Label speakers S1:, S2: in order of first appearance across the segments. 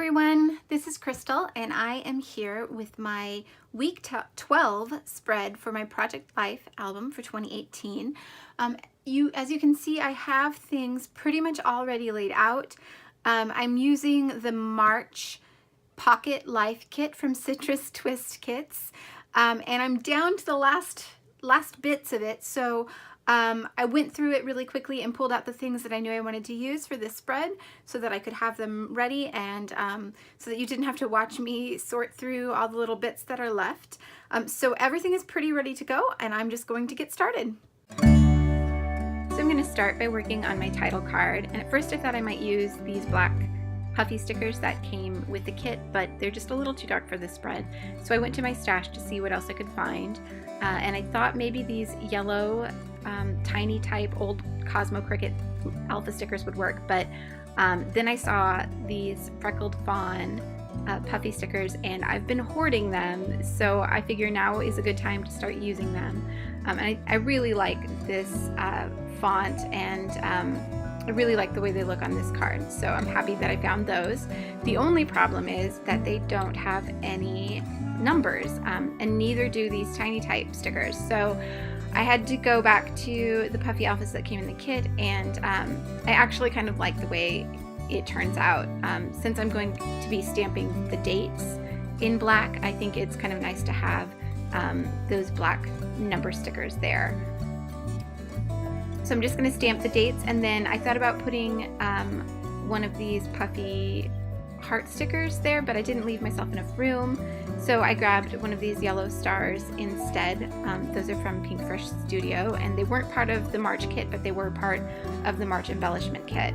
S1: everyone, this is Crystal and I am here with my week 12 spread for my Project Life album for 2018. As you can see, I have things pretty much already laid out. I'm using the March Pocket Life Kit from Citrus Twist Kits, and I'm down to the last bits of it, so I went through it really quickly and pulled out the things that I knew I wanted to use for this spread so that I could have them ready, and so that you didn't have to watch me sort through all the little bits that are left. So everything is pretty ready to go, and I'm just going to get started. So I'm going to start by working on my title card, and at first I thought I might use these black puffy stickers that came with the kit, but they're just a little too dark for this spread. So I went to my stash to see what else I could find, and I thought maybe these yellow tiny type old Cosmo Cricut alpha stickers would work, but then I saw these freckled fawn puffy stickers, and I've been hoarding them, so I figure now is a good time to start using them. I really like this font, and I really like the way they look on this card, so I'm happy that I found those. The only problem is that they don't have any numbers, and neither do these tiny type stickers, so I had to go back to the puffy alphas that came in the kit, and I actually kind of like the way it turns out. Since I'm going to be stamping the dates in black, I think it's kind of nice to have those black number stickers there. So I'm just going to stamp the dates, and then I thought about putting one of these puffy heart stickers there, but I didn't leave myself enough room, so I grabbed one of these yellow stars instead. Those are from Pinkfresh Studio, and they weren't part of the March kit, but they were part of the March embellishment kit.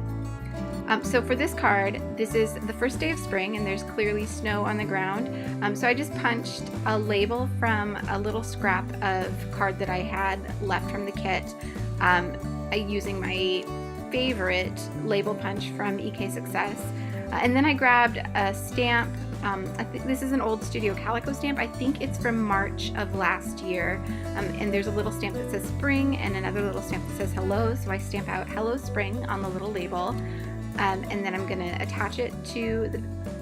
S1: So for this card, this is the first day of spring, and there's clearly snow on the ground, so I just punched a label from a little scrap of card that I had left from the kit, using my favorite label punch from EK Success. And then I grabbed a stamp. This is an old Studio Calico stamp. I think it's from March of last year. And there's a little stamp that says spring and another little stamp that says hello. So I stamp out hello spring on the little label. And then I'm going to attach it to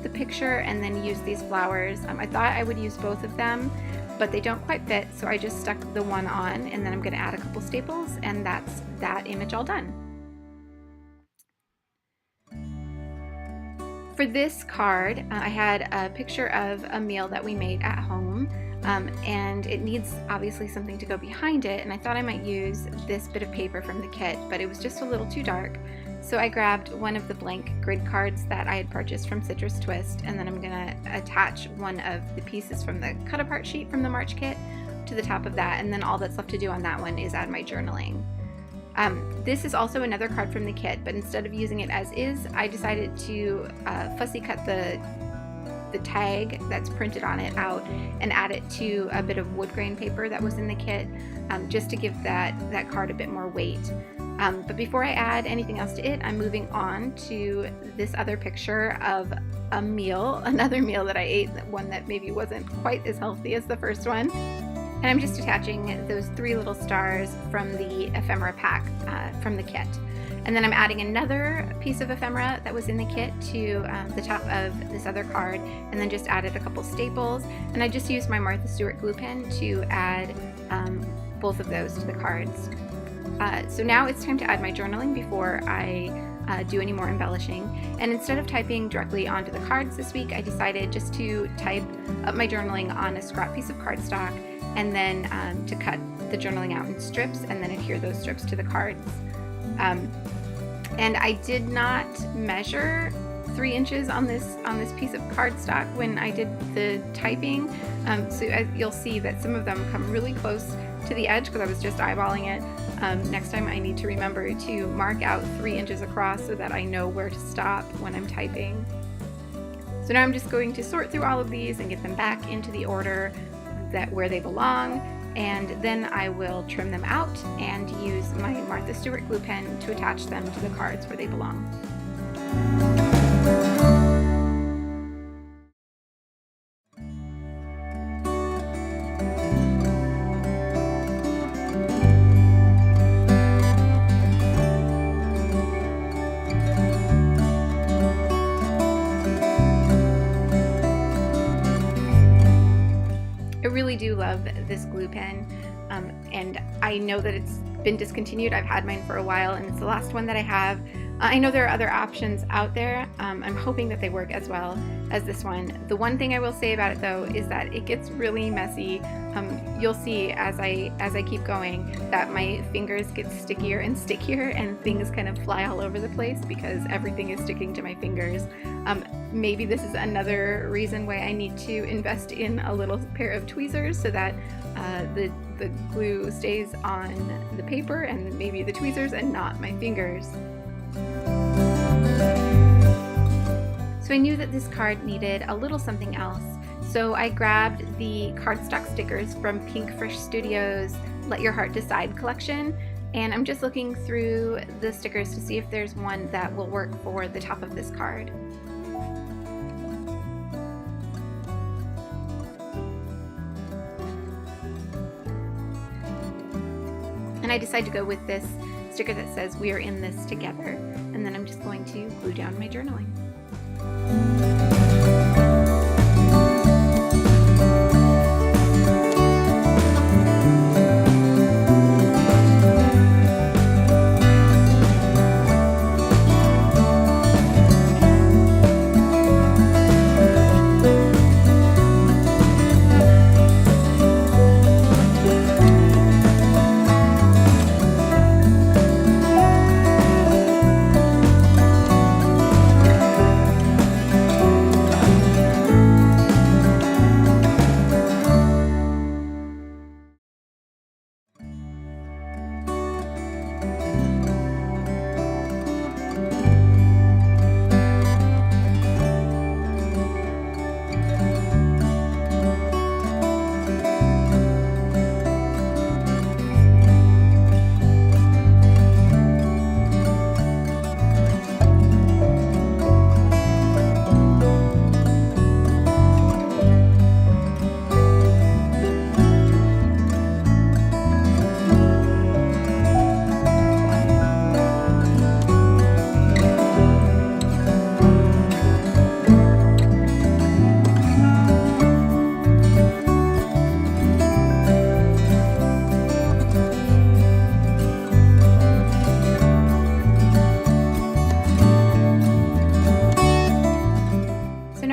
S1: the picture and then use these flowers. I thought I would use both of them, but they don't quite fit. So I just stuck the one on, and then I'm going to add a couple staples, and that's that image all done. For this card, I had a picture of a meal that we made at home, and it needs obviously something to go behind it, and I thought I might use this bit of paper from the kit, but it was just a little too dark. So I grabbed one of the blank grid cards that I had purchased from Citrus Twist, and then I'm going to attach one of the pieces from the cut apart sheet from the March kit to the top of that, and then all that's left to do on that one is add my journaling. This is also another card from the kit, but instead of using it as is, I decided to fussy cut the tag that's printed on it out and add it to a bit of wood grain paper that was in the kit, just to give that card a bit more weight. But before I add anything else to it, I'm moving on to this other picture of a meal, another meal that I ate, one that maybe wasn't quite as healthy as the first one. And I'm just attaching those 3 little stars from the ephemera pack from the kit. And then I'm adding another piece of ephemera that was in the kit to the top of this other card, and then just added a couple staples. And I just used my Martha Stewart glue pen to add both of those to the cards. So now it's time to add my journaling before I do any more embellishing. And instead of typing directly onto the cards this week, I decided just to type up my journaling on a scrap piece of cardstock, and then to cut the journaling out in strips and then adhere those strips to the cards. And I did not measure 3 inches on this piece of cardstock when I did the typing, so you'll see that some of them come really close to the edge because I was just eyeballing it. Next time I need to remember to mark out 3 inches across so that I know where to stop when I'm typing. So now I'm just going to sort through all of these and get them back into the order where they belong, and then I will trim them out and use my Martha Stewart glue pen to attach them to the cards where they belong. love this glue pen, and I know that it's been discontinued. I've had mine for a while, and it's the last one that I have. I know there are other options out there. I'm hoping that they work as well as this one. The one thing I will say about it though is that it gets really messy. You'll see as I keep going that my fingers get stickier and stickier, and things kind of fly all over the place because everything is sticking to my fingers. Maybe this is another reason why I need to invest in a little pair of tweezers so that the glue stays on the paper and maybe the tweezers and not my fingers. So I knew that this card needed a little something else, so I grabbed the cardstock stickers from Pinkfresh Studios' Let Your Heart Decide collection, and I'm just looking through the stickers to see if there's one that will work for the top of this card. And I decided to go with this sticker that says "We are in this together," and then I'm just going to glue down my journaling.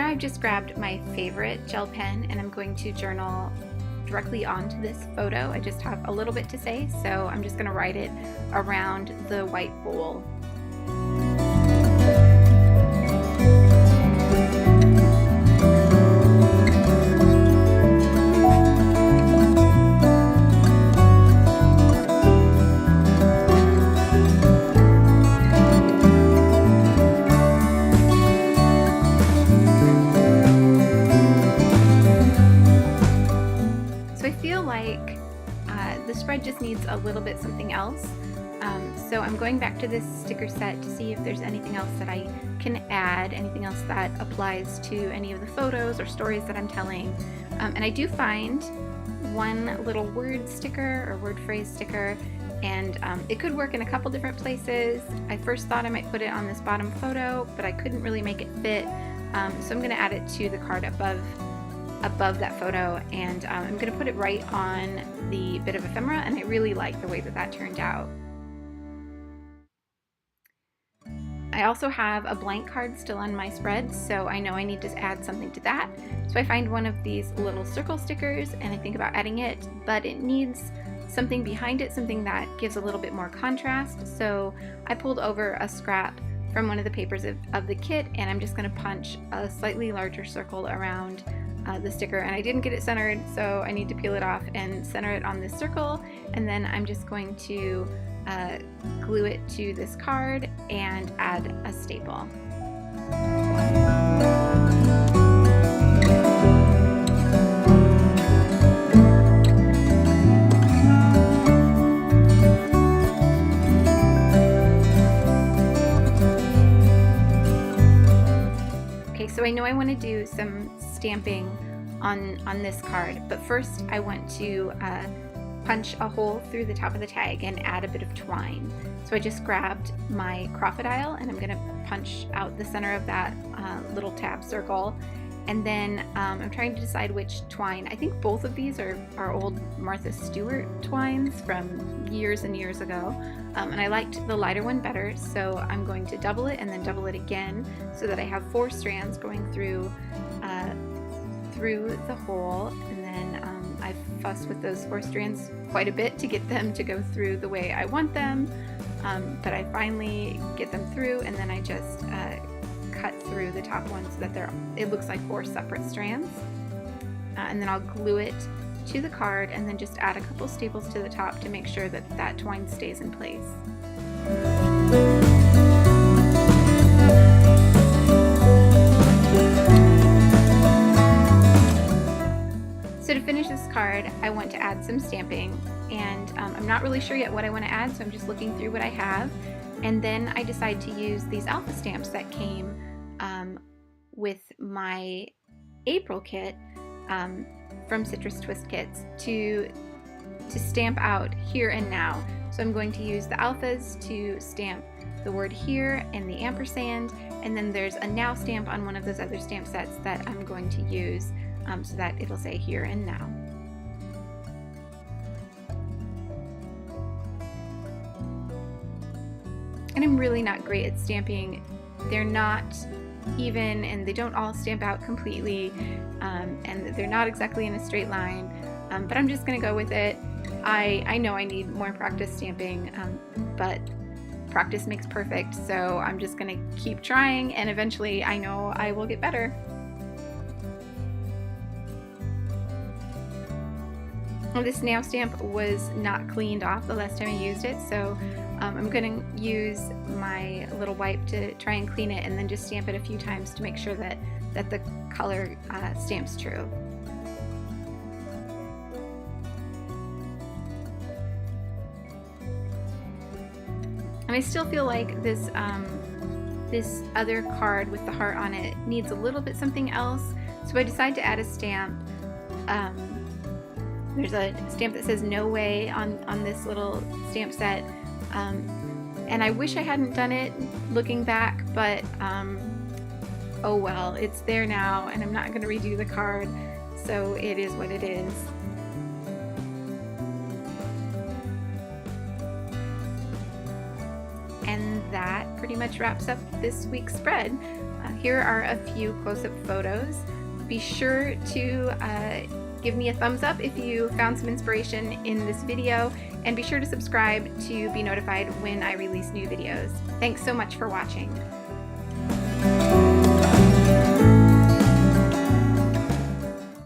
S1: I've just grabbed my favorite gel pen and I'm going to journal directly onto this photo. I just have a little bit to say, so I'm just going to write it around the white bowl. The spread just needs a little bit something else. So I'm going back to this sticker set to see if there's anything else that I can add, anything else that applies to any of the photos or stories that I'm telling. And I do find one little word sticker or word phrase sticker, and it could work in a couple different places. I first thought I might put it on this bottom photo, but I couldn't really make it fit. So I'm going to add it to the card above that photo, and I'm going to put it right on the bit of ephemera, and I really like the way that turned out. I also have a blank card still on my spread, so I know I need to add something to that. So I find one of these little circle stickers and I think about adding it, but it needs something behind it, something that gives a little bit more contrast. So I pulled over a scrap from one of the papers of the kit, and I'm just going to punch a slightly larger circle around the sticker, and I didn't get it centered, so I need to peel it off and center it on this circle, and then I'm just going to glue it to this card and add a staple. Okay, so I know I want to do some stamping on this card, but first I want to punch a hole through the top of the tag and add a bit of twine. So I just grabbed my crocodile and I'm going to punch out the center of that little tab circle, And then I'm trying to decide which twine. I think both of these are old Martha Stewart twines from years and years ago. And I liked the lighter one better, so I'm going to double it and then double it again so that I have 4 strands going through the hole. And then I've fussed with those 4 strands quite a bit to get them to go through the way I want them. But I finally get them through, and then I just cut through the top one so that it looks like 4 separate strands. And then I'll glue it to the card and then just add a couple staples to the top to make sure that that twine stays in place. So to finish this card, I want to add some stamping, and I'm not really sure yet what I want to add, so I'm just looking through what I have. And then I decide to use these alpha stamps that came with my April kit from Citrus Twist Kits to stamp out here and now. So I'm going to use the alphas to stamp the word here and the ampersand, and then there's a now stamp on one of those other stamp sets that I'm going to use so that it'll say here and now. And I'm really not great at stamping. They're not even, and they don't all stamp out completely, and they're not exactly in a straight line, but I'm just gonna go with it. I know I need more practice stamping, but practice makes perfect, so I'm just gonna keep trying, and eventually I know I will get better. This now stamp was not cleaned off the last time I used it, so I'm going to use my little wipe to try and clean it, and then just stamp it a few times to make sure that the color stamps true. And I still feel like this this other card with the heart on it needs a little bit something else, so I decided to add a stamp. There's a stamp that says "No Way" on this little stamp set, and I wish I hadn't done it looking back, but oh well, it's there now, and I'm not going to redo the card, so it is what it is. And that pretty much wraps up this week's spread. Here are a few close-up photos. Be sure to give me a thumbs up if you found some inspiration in this video, and be sure to subscribe to be notified when I release new videos. Thanks so much for watching.